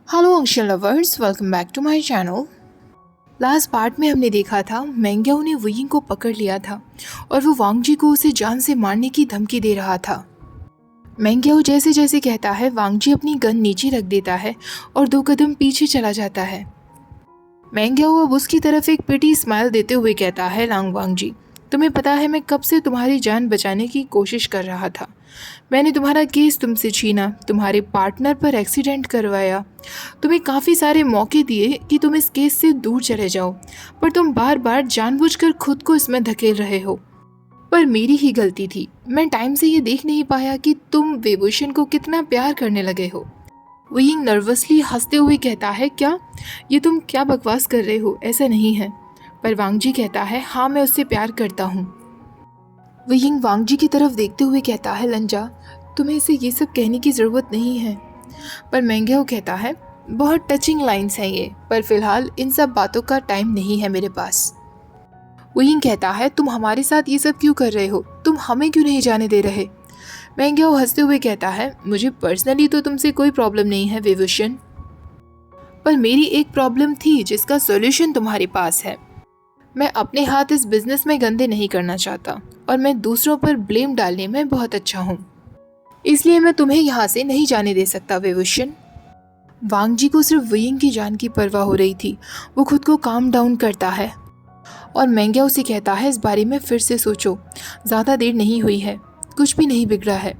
Hello Anshal lovers, welcome back to my channel. Last part में हमने देखा था मेंग्याओ ने वुयिंग को पकड़ लिया था और वो वांगजी को उसे जान से मारने की धमकी दे रहा था। मेंग्याओ जैसे जैसे कहता है वांगजी अपनी गन नीचे रख देता है और 2 कदम पीछे चला जाता है। मेंग्याओ अब उसकी तरफ एक पिटी स्माइल देते हुए कहता है, लांग वांगजी, तुम्हें पता है मैं कब से तुम्हारी जान बचाने की कोशिश कर रहा था। मैंने तुम्हारा केस तुमसे छीना, तुम्हारे पार्टनर पर एक्सीडेंट करवाया, तुम्हें काफ़ी सारे मौके दिए कि तुम इस केस से दूर चले जाओ, पर तुम बार बार जानबूझकर खुद को इसमें धकेल रहे हो। पर मेरी ही गलती थी, मैं टाइम से ये देख नहीं पाया कि तुम वेबुशन को कितना प्यार करने लगे हो। वुयिंग नर्वसली हंसते हुए कहता है, क्या ये तुम क्या बकवास कर रहे हो, ऐसा नहीं है। पर वांगजी कहता है, हाँ मैं उससे प्यार करता हूँ। वुयिंग वांगजी की तरफ देखते हुए कहता है, लंजा, तुम्हें इसे ये सब कहने की ज़रूरत नहीं है। पर मेंग्याओ कहता है, बहुत टचिंग लाइंस हैं ये, पर फिलहाल इन सब बातों का टाइम नहीं है मेरे पास। वुयिंग कहता है, तुम हमारे साथ ये सब क्यों कर रहे हो, तुम हमें क्यों नहीं जाने दे रहे। मेंग्याओ हंसते हुए कहता है, मुझे पर्सनली तो तुमसे कोई प्रॉब्लम नहीं है वेवुशन, पर मेरी एक प्रॉब्लम थी जिसका सॉल्यूशन तुम्हारे पास है। मैं अपने हाथ इस बिजनेस में गंदे नहीं करना चाहता और मैं दूसरों पर ब्लेम डालने में बहुत अच्छा हूँ, इसलिए मैं तुम्हें यहाँ से नहीं जाने दे सकता वेवुशन। वांगजी को सिर्फ वुयिंग की जान की परवाह हो रही थी। वो खुद को काम डाउन करता है और मेंग्याओ से कहता है, इस बारे में फिर से सोचो, ज़्यादा देर नहीं हुई है, कुछ भी नहीं बिगड़ा है।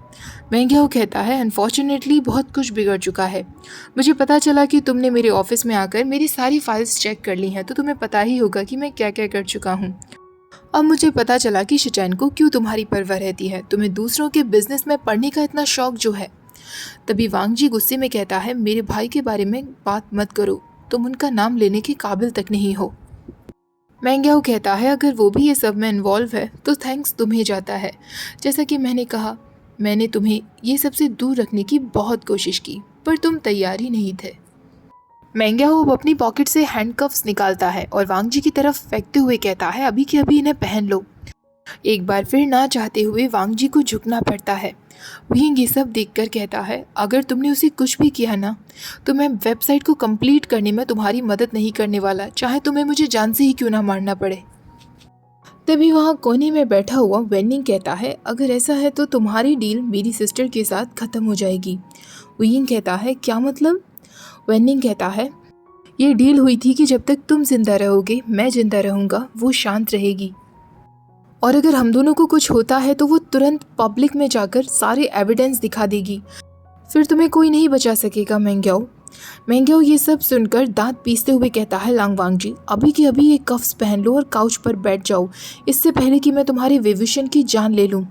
मेंग्याओ कहता है, अनफॉर्चुनेटली बहुत कुछ बिगड़ चुका है। मुझे पता चला कि तुमने मेरे ऑफिस में आकर मेरी सारी फाइल्स चेक कर ली हैं, तो तुम्हें पता ही होगा कि मैं क्या क्या कर चुका हूँ। अब मुझे पता चला कि शिचैन को क्यों तुम्हारी परवाह रहती है, तुम्हें दूसरों के बिजनेस में पढ़ने का इतना शौक जो है। तभी वांगजी गुस्से में कहता है, मेरे भाई के बारे में बात मत करो, तुम उनका नाम लेने के काबिल तक नहीं हो। मेंग्याओ कहता है, अगर वो भी ये सब में इन्वॉल्व है तो थैंक्स तुम्हें जाता है। जैसा कि मैंने कहा, मैंने तुम्हें ये सब से दूर रखने की बहुत कोशिश की, पर तुम तैयार ही नहीं थे। मेंग्याओ अब अपनी पॉकेट से हैंडकफ्स निकालता है और वांगजी की तरफ फेंकते हुए कहता है, अभी के अभी इन्हें पहन लो। एक बार फिर ना चाहते हुए वांगजी को झुकना पड़ता है। वुयिंग ये सब देखकर कहता है, अगर तुमने उसे कुछ भी किया ना, तो मैं वेबसाइट को कंप्लीट करने में तुम्हारी मदद नहीं करने वाला, चाहे तुम्हें मुझे जान से ही क्यों ना मारना पड़े। तभी वहाँ कोने में बैठा हुआ वेनिंग कहता है, अगर ऐसा है तो तुम्हारी डील मेरी सिस्टर के साथ ख़त्म हो जाएगी। वुयिंग कहता है, क्या मतलब। वेनिंग कहता है, ये डील हुई थी कि जब तक तुम जिंदा रहोगे मैं जिंदा रहूँगा, वो शांत रहेगी, और अगर हम दोनों को कुछ होता है तो वो तुरंत पब्लिक में जाकर सारे एविडेंस दिखा देगी, फिर तुम्हें कोई नहीं बचा सकेगा। मेंग्याओ ये सब सुनकर दांत पीसते हुए कहता है, लांग वांगजी, अभी के अभी ये कफ्स पहन लो और काउच पर बैठ जाओ, इससे पहले कि मैं तुम्हारे वेवुशन की जान ले लूँ।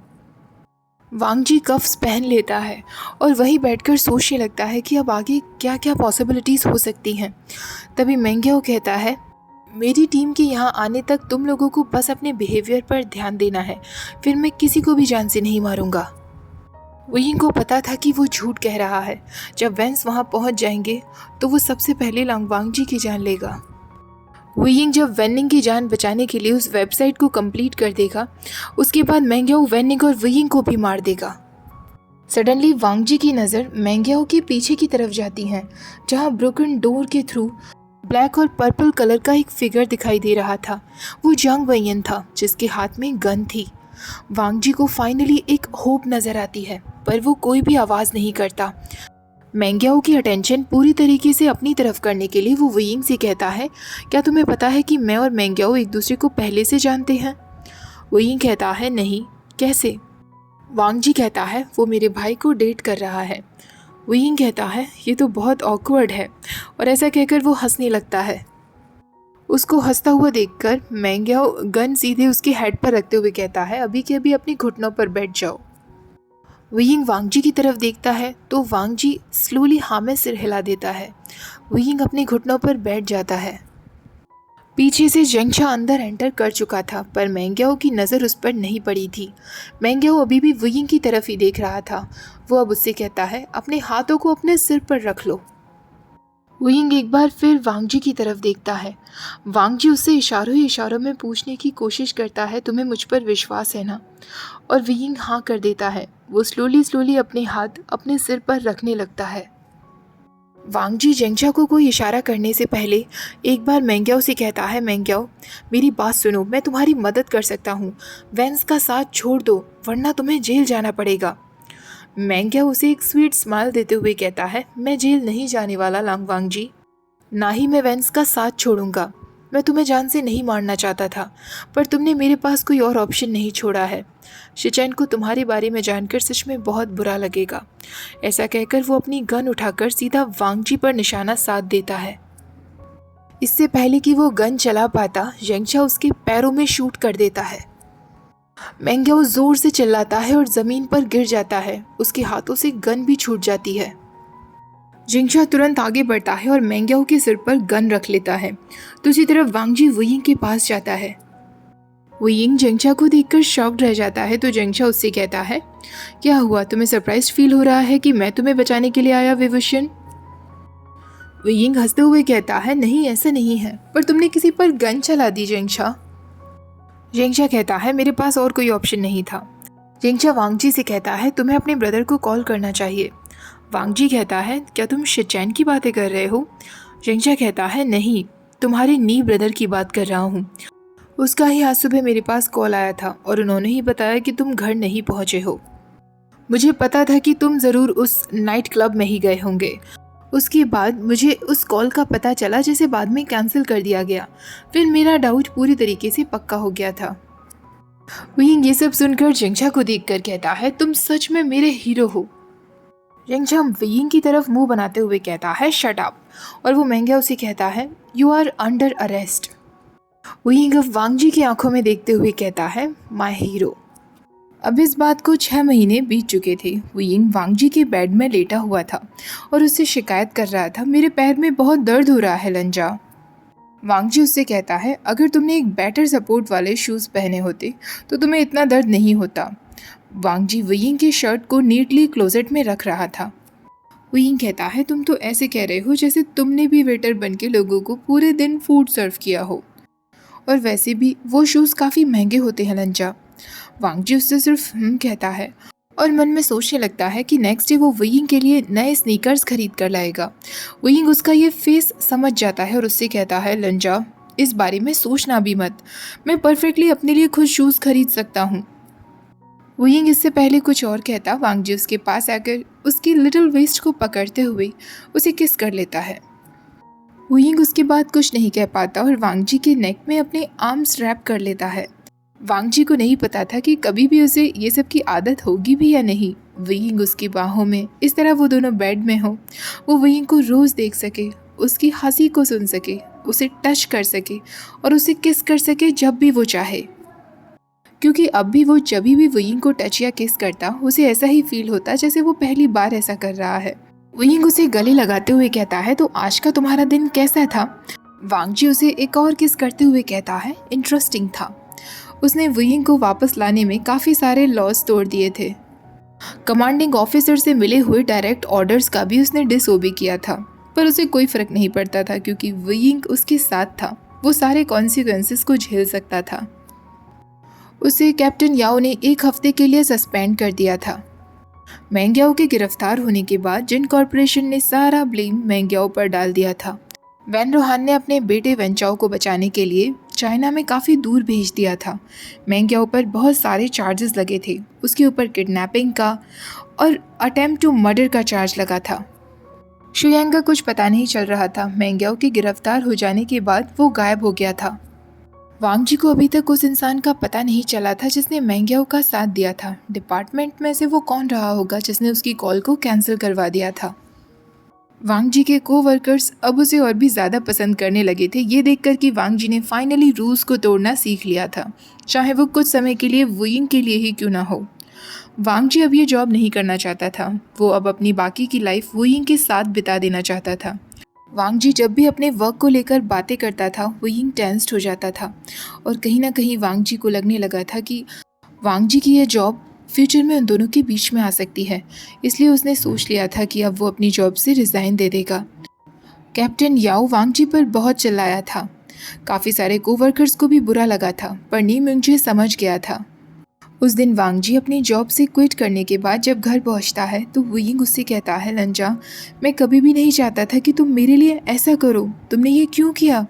वांगजी कफ्स पहन लेता है और वहीं बैठकर सोचने लगता है कि अब आगे क्या क्या पॉसिबिलिटीज़ हो सकती हैं। तभी मेंग्याओ कहता है, मेरी टीम के यहाँ आने तक तुम लोगों को बस अपने बिहेवियर पर ध्यान देना है, फिर मैं किसी को भी जान से नहीं मारूंगा। वुयिंग को पता था कि वो झूठ कह रहा है। जब वेंस वहाँ पहुँच जाएंगे तो वो सबसे पहले लांग वांगजी की जान लेगा। वुयिंग जब वेनिंग की जान बचाने के लिए उस वेबसाइट को कंप्लीट कर देगा, उसके बाद मेंग्याओ वेनिंग और वुयिंग को भी मार देगा। सडनली वांगजी की नज़र मेंग्याओ के पीछे की तरफ जाती है, जहाँ ब्रोकन डोर के थ्रू ब्लैक और पर्पल कलर का एक फिगर दिखाई दे रहा था। वो जंग वैयन था जिसके हाथ में गन थी। वांगजी को फाइनली एक होप नज़र आती है, पर वो कोई भी आवाज़ नहीं करता। मेंग्याओ की अटेंशन पूरी तरीके से अपनी तरफ करने के लिए वो वुयिंग से कहता है, क्या तुम्हें पता है कि मैं और मेंग्याओ एक दूसरे को पहले से जानते हैं। वुयिंग कहता है, नहीं, कैसे। वांगजी कहता है, वो मेरे भाई को डेट कर रहा है। वुयिंग कहता है, ये तो बहुत ऑकवर्ड है, और ऐसा कहकर वो हंसने लगता है। उसको हंसता हुआ देखकर मेंग्याओ गन सीधे उसके हेड पर रखते हुए कहता है, अभी के अभी अपने घुटनों पर बैठ जाओ। वुयिंग वांगजी की तरफ देखता है तो वांगजी स्लोली हाँ में सिर हिला देता है। वुयिंग अपने घुटनों पर बैठ जाता है। पीछे से जेंगशा अंदर एंटर कर चुका था, पर मेंग्याओ की नज़र उस पर नहीं पड़ी थी। मेंग्याओ अभी भी वुयिंग की तरफ ही देख रहा था। वो अब उससे कहता है, अपने हाथों को अपने सिर पर रख लो। वुयिंग एक बार फिर वांगजी की तरफ देखता है। वांगजी उससे इशारों ही इशारों में पूछने की कोशिश करता है, तुम्हें मुझ पर विश्वास है ना। और वुयिंग हाँ कर देता है। वो स्लोली अपने हाथ अपने सिर पर रखने लगता है। वांगजी जेंगचा को कोई इशारा करने से पहले एक बार मेंग्याओ से कहता है, मेंग्याओ मेरी बात सुनो, मैं तुम्हारी मदद कर सकता हूँ। वेंस का साथ छोड़ दो वरना तुम्हें जेल जाना पड़ेगा। मेंग्याओ उसे एक स्वीट स्माइल देते हुए कहता है, मैं जेल नहीं जाने वाला वांगजी, ना ही मैं वेंस का साथ छोड़ूंगा। मैं तुम्हें जान से नहीं मारना चाहता था, पर तुमने मेरे पास कोई और ऑप्शन नहीं छोड़ा है। शिचेन को तुम्हारे बारे में जानकर सच में बहुत बुरा लगेगा। ऐसा कहकर वो अपनी गन उठाकर सीधा वांगजी पर निशाना साध देता है। इससे पहले कि वो गन चला पाता, जेंगचा उसके पैरों में शूट कर देता है। मेंग्याओ जोर से चिल्लाता है और जमीन पर गिर जाता है। उसके हाथों से गन भी छूट जाती है। जेंगचा तुरंत आगे बढ़ता है और मेंग्याओ के सिर पर गन रख लेता है। दूसरी तरफ वांगजी वुयिंग के पास जाता है। वुयिंग जेंगचा को देखकर शॉक्ड रह जाता है तो जेंगचा उससे कहता है, क्या हुआ, तुम्हें सरप्राइज फील हो रहा है कि मैं तुम्हें बचाने के लिए आया विवुशन? वुयिंग हंसते हुए कहता है, नहीं ऐसा नहीं है, पर तुमने किसी पर गन चला दी जेंगचा। जेंगचा कहता है, मेरे पास और कोई ऑप्शन नहीं था। जेंगचा वांगजी से कहता है, तुम्हें अपने ब्रदर को कॉल करना चाहिए। वांगजी कहता है, क्या तुम शिचैन की बातें कर रहे हो? जेंगचा कहता है, नहीं, तुम्हारे नी ब्रदर की बात कर रहा हूँ। उसका ही आज सुबह मेरे पास कॉल आया था और उन्होंने ही बताया कि तुम घर नहीं पहुँचे हो। मुझे पता था कि तुम ज़रूर उस नाइट क्लब में ही गए होंगे। उसके बाद मुझे उस कॉल का पता चला जिसे बाद में कैंसिल कर दिया गया। फिर मेरा डाउट पूरी तरीके से पक्का हो गया था। वुयिंग ये सब सुनकर जेंगचा को देखकर कहता है, तुम सच में मेरे हीरो हो। जेंगचा वुयिंग की तरफ मुंह बनाते हुए कहता है, शट अप, और वो मेंग्याओ से कहता है, यू आर अंडर अरेस्ट। वुयिंग अब वांगजी की आंखों में देखते हुए कहता है, माय हीरो। अब इस बात को 6 महीने बीत चुके थे। वुयिंग वांगजी के बेड में लेटा हुआ था और उससे शिकायत कर रहा था, मेरे पैर में बहुत दर्द हो रहा है लंजा। वांगजी उससे कहता है, अगर तुमने एक बेटर सपोर्ट वाले शूज़ पहने होते तो तुम्हें इतना दर्द नहीं होता। वांगजी वुयिंग के शर्ट को नीटली क्लोजेट में रख रहा था। वुयिंग कहता है, तुम तो ऐसे कह रहे हो जैसे तुमने भी वेटर बन के लोगों को पूरे दिन फूड सर्व किया हो, और वैसे भी वो शूज़ काफ़ी महंगे होते हैं लंजा। वांगजी उससे सिर्फ कहता है और मन में सोचने लगता है कि नेक्स्ट डे वो वुयिंग के लिए नए स्नीकर्स खरीद कर लाएगा। वुयिंग उसका ये फेस समझ जाता है और उससे कहता है, लंजा इस बारे में सोचना भी मत, मैं परफेक्टली अपने लिए खुद शूज़ खरीद सकता हूँ। वुयिंग इससे पहले कुछ और कहता, वांगजी उसके पास आकर उसकी लिटिल वेस्ट को पकड़ते हुए उसे किस कर लेता है। वुयिंग उसके बाद कुछ नहीं कह पाता और वांगजी के नेक में अपने आर्म्स रैप कर लेता है। वांगजी को नहीं पता था कि कभी भी उसे ये सब की आदत होगी भी या नहीं। वुयिंग उसकी बाहों में, इस तरह वो दोनों बेड में हो, वो वुयिंग को रोज़ देख सके, उसकी हंसी को सुन सके, उसे टच कर सके और उसे किस कर सके जब भी वो चाहे। क्योंकि अब भी वो जब भी वुयिंग को टच या किस करता, उसे ऐसा ही फील होता जैसे वो पहली बार ऐसा कर रहा है। वुयिंग उसे गले लगाते हुए कहता है, तो आज का तुम्हारा दिन कैसा था? वांगजी उसे एक और किस करते हुए कहता है, इंटरेस्टिंग था। उसने वुयिंग को वापस लाने में काफ़ी सारे लॉज तोड़ दिए थे। कमांडिंग ऑफिसर से मिले हुए डायरेक्ट ऑर्डर्स का भी उसने डिसओबे किया था, पर उसे कोई फ़र्क नहीं पड़ता था क्योंकि वुयिंग उसके साथ था। वो सारे कॉन्सिक्वेंसेस को झेल सकता था। उसे कैप्टन याओ ने 1 हफ्ते के लिए सस्पेंड कर दिया था। मेंग्याओ के गिरफ्तार होने के बाद जिन कॉरपोरेशन ने सारा ब्लेम मेंग्याओ पर डाल दिया था। वैन रोहान ने अपने बेटे वेंचाओ को बचाने के लिए चाइना में काफ़ी दूर भेज दिया था। मेंग्याओ पर बहुत सारे चार्जेस लगे थे। उसके ऊपर किडनैपिंग का और अटेम्प्ट टू मर्डर का चार्ज लगा था। शुयांग का कुछ पता नहीं चल रहा था। मेंग्याओ के गिरफ्तार हो जाने के बाद वो गायब हो गया था। वांगजी को अभी तक उस इंसान का पता नहीं चला था जिसने मेंग्याओ का साथ दिया था। डिपार्टमेंट में से वो कौन रहा होगा जिसने उसकी कॉल को कैंसिल करवा दिया था। वांगजी के कोवर्कर्स अब उसे और भी ज़्यादा पसंद करने लगे थे, ये देखकर कि वांगजी ने फाइनली रूल्स को तोड़ना सीख लिया था, चाहे वो कुछ समय के लिए वुयिंग के लिए ही क्यों ना हो। वांगजी अब ये जॉब नहीं करना चाहता था। वो अब अपनी बाकी की लाइफ वुयिंग के साथ बिता देना चाहता था। वांगजी जब भी अपने वर्क को लेकर बातें करता था, वुयिंग टेंस्ड हो जाता था और कहीं ना कहीं वांगजी को लगने लगा था कि वांगजी की यह जॉब फ्यूचर में उन दोनों के बीच में आ सकती है। इसलिए उसने सोच लिया था कि अब वो अपनी जॉब से रिज़ाइन दे देगा। कैप्टन याओ वांगजी पर बहुत चिल्लाया था। काफ़ी सारे कोवर्कर्स को भी बुरा लगा था, पर नी मिंगजे समझ गया था। उस दिन वांग जी अपनी जॉब से क्विट करने के बाद जब घर पहुंचता है तो वुयिंग उससे कहता है, लंजा, मैं कभी भी नहीं चाहता था कि तुम मेरे लिए ऐसा करो, तुमने ये क्यों किया?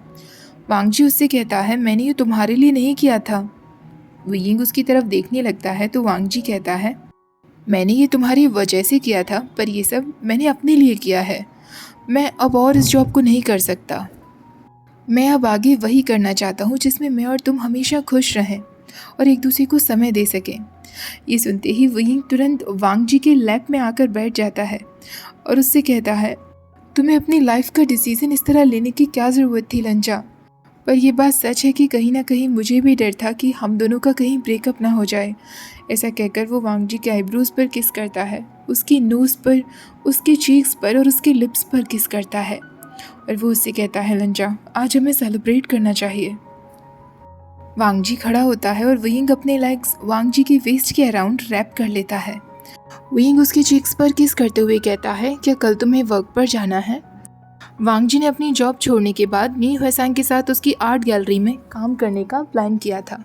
वांग जी उससे कहता है, मैंने ये तुम्हारे लिए नहीं किया था। वुयिंग उसकी तरफ देखने लगता है तो वांग जी कहता है, मैंने ये तुम्हारी वजह से किया था, पर ये सब मैंने अपने लिए किया है। मैं अब और इस जॉब को नहीं कर सकता। मैं अब आगे वही करना चाहता हूँ जिसमें मैं और तुम हमेशा खुश रहें और एक दूसरे को समय दे सकें। ये सुनते ही वुयिंग तुरंत वांग जी के लैप में आकर बैठ जाता है और उससे कहता है, तुम्हें अपनी लाइफ का डिसीजन इस तरह लेने की क्या ज़रूरत थी, लंजा? पर यह बात सच है कि कहीं ना कहीं मुझे भी डर था कि हम दोनों का कहीं ब्रेकअप ना हो जाए। ऐसा कहकर वो वांग जी के आईब्रोज पर किस करता है, उसकी नोज़ पर, उसके चीक्स पर और उसके लिप्स पर किस करता है और वो उससे कहता है, लंजा, आज हमें सेलिब्रेट करना चाहिए। वांग जी खड़ा होता है और वुयिंग अपने लेग्स वांग जी के वेस्ट के अराउंड रैप कर लेता है। वुयिंग उसके चीक्स पर किस करते हुए कहता है, क्या कल तुम्हें वर्क पर जाना है? वांग जी ने अपनी जॉब छोड़ने के बाद नी हुएसांग के साथ उसकी आर्ट गैलरी में काम करने का प्लान किया था।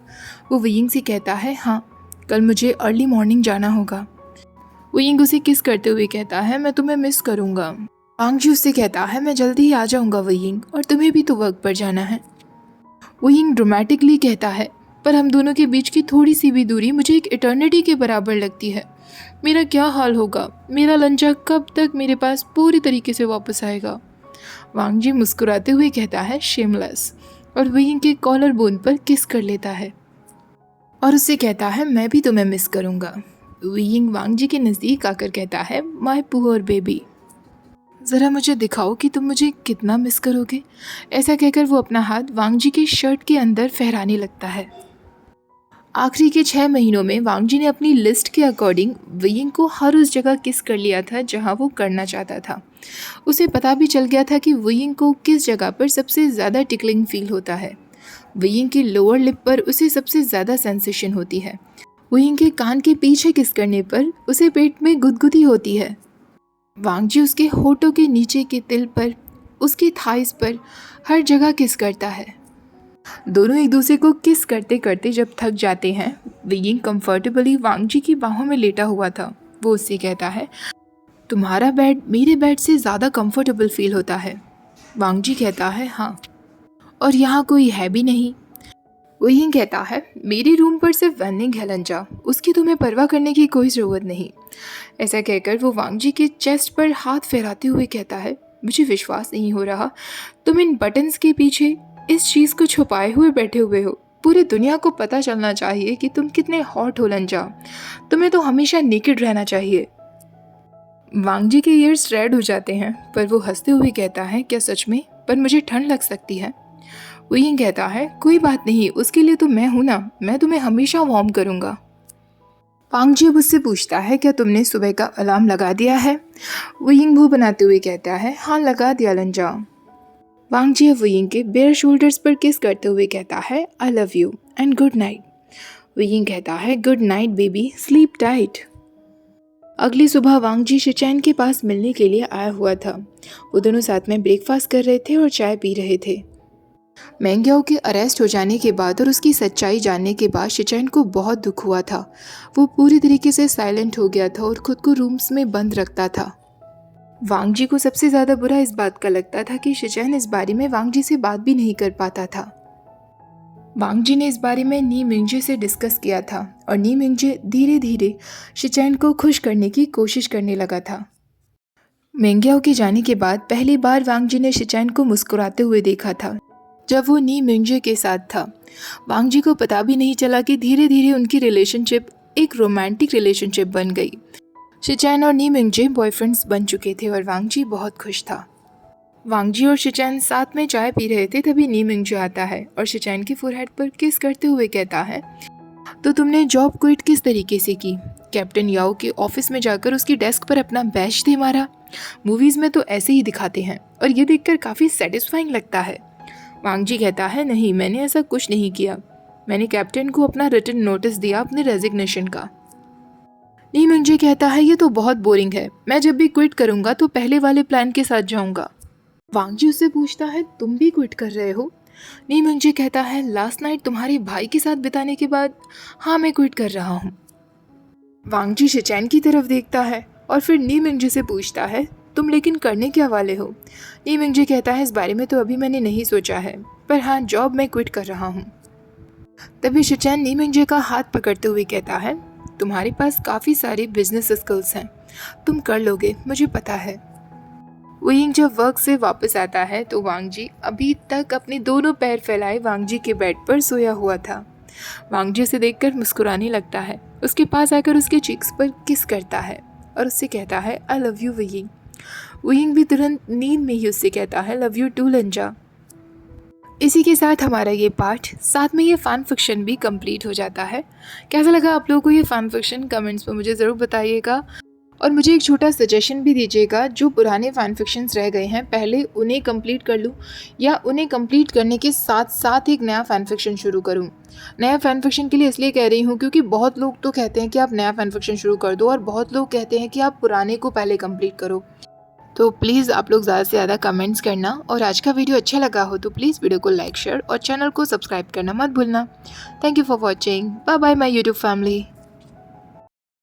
वो वुयिंग से कहता है, हाँ, कल मुझे अर्ली मॉर्निंग जाना होगा। वुयिंग उसे किस करते हुए कहता है, मैं तुम्हें मिस करूँगा। वांग जी उससे कहता है, मैं जल्दी ही आ जाऊँगा वुयिंग, और तुम्हें भी तो वर्क पर जाना है। वुयिंग ड्रामेटिकली कहता है, पर हम दोनों के बीच की थोड़ी सी भी दूरी मुझे एक इटर्निटी के बराबर लगती है। मेरा क्या हाल होगा? मेरा लंचा कब तक मेरे पास पूरी तरीके से वापस आएगा? वांग जी मुस्कुराते हुए कहता है, शेमलेस, और वुयिंग के कॉलर बोन पर किस कर लेता है और उससे कहता है, मैं भी तुम्हें मिस करूँगा। वुयिंग वांग जी के नज़दीक आकर कहता है, माय पुअर बेबी, ज़रा मुझे दिखाओ कि तुम मुझे कितना मिस करोगे। ऐसा कहकर वो अपना हाथ वांग जी की शर्ट के अंदर फहराने लगता है। आखिरी के 6 महीनों में वांग जी ने अपनी लिस्ट के अकॉर्डिंग वुयिंग को हर उस जगह किस कर लिया था जहां वो करना चाहता था। उसे पता भी चल गया था कि वुयिंग को किस जगह पर सबसे ज़्यादा टिकलिंग फील होता है। वुयिंग की लोअर लिप पर उसे सबसे ज़्यादा सेंसेशन होती है। वुयिंग के कान के पीछे किस करने पर उसे पेट में गुदगुदी होती है। वांग जी उसके होठों के नीचे के तिल पर, उसकी थाइस पर, हर जगह किस करता है। दोनों एक दूसरे को किस करते करते जब थक जाते हैं, वुयिंग कंफर्टेबली वांग जी की बाहों में लेटा हुआ था। वो उससे कहता है, तुम्हारा बेड मेरे बेड से ज़्यादा कंफर्टेबल फील होता है। वांग जी कहता है, हाँ, और यहाँ कोई है भी नहीं। वुयिंग कहता है, मेरे रूम पर सिर्फ वेनिंग है, लंजा, उसकी तुम्हें परवाह करने की कोई ज़रूरत नहीं। ऐसा कहकर वो वांग जी के चेस्ट पर हाथ फहराते हुए कहता है, मुझे विश्वास नहीं हो रहा, तुम इन बटन्स के पीछे इस चीज़ को छुपाए हुए बैठे हुए हो। पूरी दुनिया को पता चलना चाहिए कि तुम कितने हॉट हो, लंजा, तुम्हें तो हमेशा नेकेड रहना चाहिए। वांग जी के ईयर्स रेड हो जाते हैं, पर वो हंसते हुए कहता है, क्या सच में? पर मुझे ठंड लग सकती है। वुयिंग कहता है, कोई बात नहीं, उसके लिए तो मैं हूं ना, मैं तुम्हें हमेशा वार्म करूंगा। वांग जी उससे पूछता है, क्या तुमने सुबह का अलार्म लगा दिया है? वुयिंग मुंह बनाते हुए कहता है, हाँ, लगा दिया, लंजा। वांग जी वुयिंग के बेयर शोल्डर्स पर किस करते हुए कहता है, I love you and good night. Wuying कहता है, good night baby, sleep tight. अगली सुबह वांग जी शिचैन के पास मिलने के लिए आया हुआ था। वो दोनों साथ में ब्रेकफास्ट कर रहे थे और चाय पी रहे थे। मेंग्याओ के अरेस्ट हो जाने के बाद और उसकी सच्चाई जानने के बाद शिचैन को बहुत दुख हुआ था। वो पूरी तरीके से साइलेंट हो गया था और खुद को रूम्स में बंद रखता था। वांग जी को सबसे ज़्यादा बुरा इस बात का लगता था कि शिचैन इस बारे में वांग जी से बात भी नहीं कर पाता था। वांग जी ने इस बारे में नी मिंगजे से डिस्कस किया था और नी मिंगजे धीरे धीरे शिचैन को खुश करने की कोशिश करने लगा था। मेंग्याओ के जाने के बाद पहली बार वांग जी ने शिचैन को मुस्कुराते हुए देखा था जब वो नी मिंगजे के साथ था। वांग जी को पता भी नहीं चला कि धीरे धीरे उनकी रिलेशनशिप एक रोमांटिक रिलेशनशिप बन गई। शिचैन और नी मिंगजे बॉयफ्रेंड्स बन चुके थे और वांग जी बहुत खुश था। वांग जी और शिचैन साथ में चाय पी रहे थे, तभी नी मिंगजे आता है और शिचैन की फोरहेड पर किस करते हुए कहता है, तो तुमने जॉब क्विट किस तरीके से की? कैप्टन याओ के ऑफिस में जाकर उसकी डेस्क पर अपना बैज दे मारा? मूवीज़ में तो ऐसे ही दिखाते हैं और ये देखकर काफ़ी सेटिस्फाइंग लगता है। वांग जी कहता है, नहीं, मैंने ऐसा कुछ नहीं किया। मैंने कैप्टन को अपना रिटन नोटिस दिया अपने रेजिग्नेशन का। नी मिंगजे कहता है, ये तो बहुत बोरिंग है, मैं जब भी क्विट करूंगा तो पहले वाले प्लान के साथ जाऊंगा। वांग जी उससे पूछता है, तुम भी क्विट कर रहे हो? नी मिंगजे कहता है लास्ट नाइट तुम्हारे भाई के साथ बिताने के बाद हाँ मैं क्विट कर रहा हूँ। वांग जी शिचैन की तरफ देखता है और फिर नी मिंगजे से पूछता है तुम लेकिन करने क्या वाले हो। नी मिंगजे कहता है इस बारे में तो अभी मैंने नहीं सोचा है, पर हाँ जॉब मैं क्विट कर रहा हूँ। तभी शिचैन नी मिंगजे का हाथ पकड़ते हुए कहता है तुम्हारे पास काफ़ी सारे बिजनेस स्किल्स हैं, तुम कर लोगे, मुझे पता है। वुयिंग जब वर्क से वापस आता है तो वांग जी अभी तक अपने दोनों पैर फैलाए वांग जी के बेड पर सोया हुआ था। वांग जी उसे देखकर मुस्कुराने लगता है, उसके पास आकर उसके चीक्स पर किस करता है और उससे कहता है आई लव यू वुयिंग। वुयिंग भी तुरंत नींद में ही उससे कहता है लव यू टू लंजा। इसी के साथ हमारा ये पार्ट साथ में ये फ़ैन फिक्शन भी कंप्लीट हो जाता है। कैसा लगा आप लोगों को ये फ़ैन फिक्शन कमेंट्स में मुझे ज़रूर बताइएगा और मुझे एक छोटा सजेशन भी दीजिएगा, जो पुराने फ़ैन फिक्शंस रह गए हैं पहले उन्हें कंप्लीट कर लूँ या उन्हें कंप्लीट करने के साथ साथ एक नया फ़ैन फिक्शन शुरू करूँ। नया फ़ैन फिक्शन के लिए इसलिए कह रही हूँ क्योंकि बहुत लोग तो कहते हैं कि आप नया फ़ैन फिक्शन शुरू कर दो और बहुत लोग कहते हैं कि आप पुराने को पहले कंप्लीट करो। तो प्लीज़ आप लोग ज़्यादा से ज़्यादा कमेंट्स करना और आज का वीडियो अच्छा लगा हो तो प्लीज़ वीडियो को लाइक शेयर और चैनल को सब्सक्राइब करना मत भूलना। Thank you for watching. Bye bye my YouTube family.